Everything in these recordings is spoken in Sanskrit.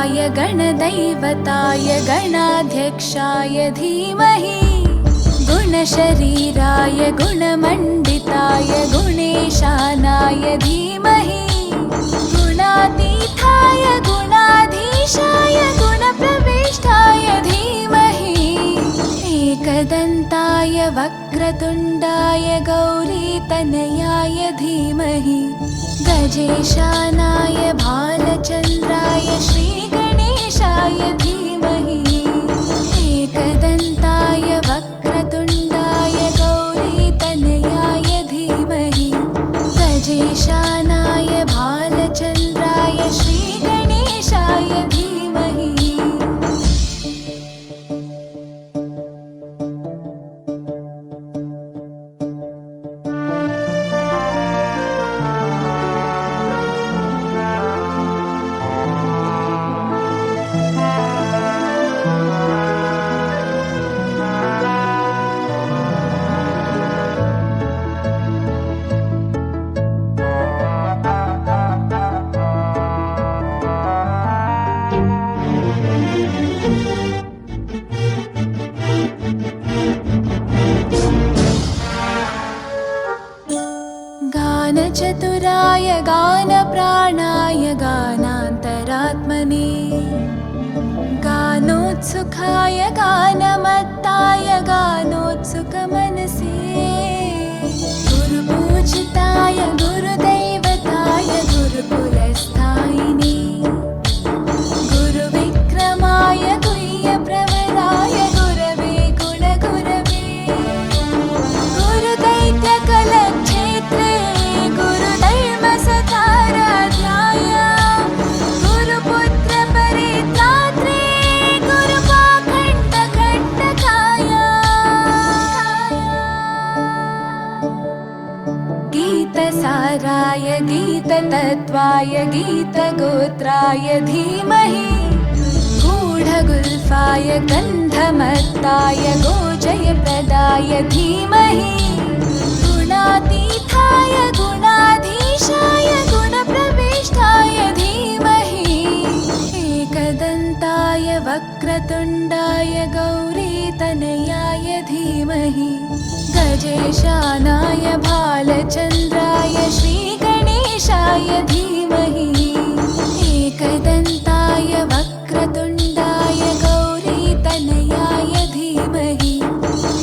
गणाधिपाय गणदैवताय गणाध्यक्षाय धीमहि गुणशरीराय गुणमण्डिताय गुणेशानाय धीमहि गुणातीताय गुणाधीशाय गुणप्रविष्टाय धीमहि एकदन्ताय वक्रतुण्डाय गौरीतनयाय धीमहि गजेशानाय भालचन्द्राय श्रीगणेशाय धीमहि एकदन्ताय वक्रतुण्डाय गौरीतनयाय धीमहि गजेशानाय भालचन्द्राय श्रीगणेशाय धीमहि गानचतुराय गानप्राणाय गानान्तरात्मने गानोत्सुकाय गानमत्ताय गानोत्सुकमनसे गुरुपूजिताय गुरुदैवताय गुरुकुलस्थायिने गुरुविक्रमाय गुह्यप्रवराय गुरवे गुणगुरवे गुरुदैत्यकलक्षेत्रे गुरुधर्मसताराध्याय गुरुपुत्रपरित्रात्रे गुरुपाखण्डकण्टकाय गीतसाराय गीततत्त्वाय गीतगोत्राय धीमहि गूढगुल्फाय गन्धमत्ताय गोजयप्रदाय धीमहि गुणातीताय गुणाधीशाय गुणप्रविष्टाय धीमहि एकदन्ताय वक्रतुण्डाय गौरीतनयाय धीमहि गजेशानाय भालचन्द्राय श्रीगणेशाय धीमहि एकदन्ताय वक्रतुण्डाय गौरीतनयाय धीमहि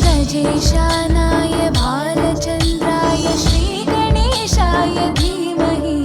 गजेशानाय भालचन्द्राय श्रीगणेशाय धीमहि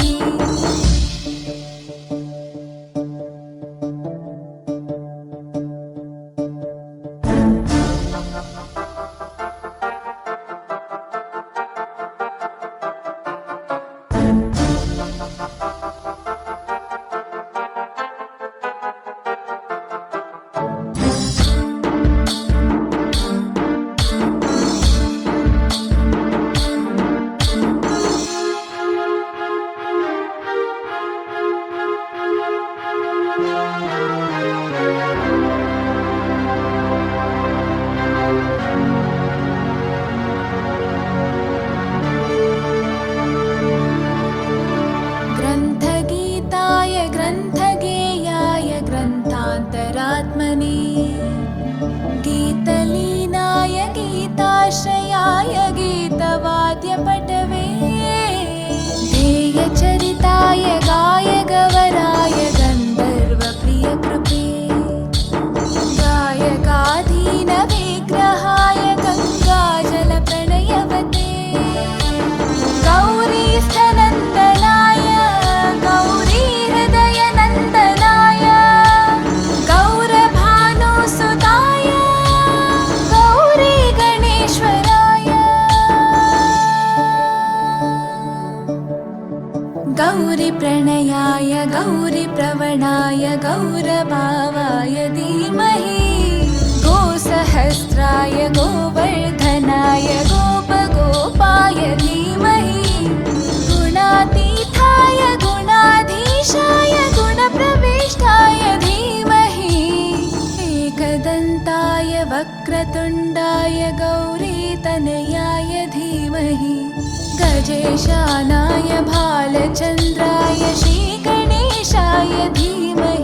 ग्रन्थगीताय ग्रन्थगेयाय ग्रन्थान्तरात्मने गीतलीनाय गीताश्रयाय गीतवाद्यपटवे ध्येयचरिताय गायगवराय गन्धर्वप्रियकृपे गायकाधीनविग्रहाय गङ्गाजलप्रणयवते गौरीस्थनन्दनाय गौरीहृदयनन्दनाय गौरभानुसुताय गौरीगणेश्वराय गौरीप्रणयाय गौरीप्रवणाय गौरभावाय धीमहि गोसहस्राय गोवर्धनाय गोपगोपाय धीमहि गुणातीताय गुणाधीशाय गुणप्रविष्टाय धीमहि एकदन्ताय वक्रतुण्डाय गौरीतनयाय धीमहि गजेशानाय भालचन्द्राय श्रीगणेशाय धीमहि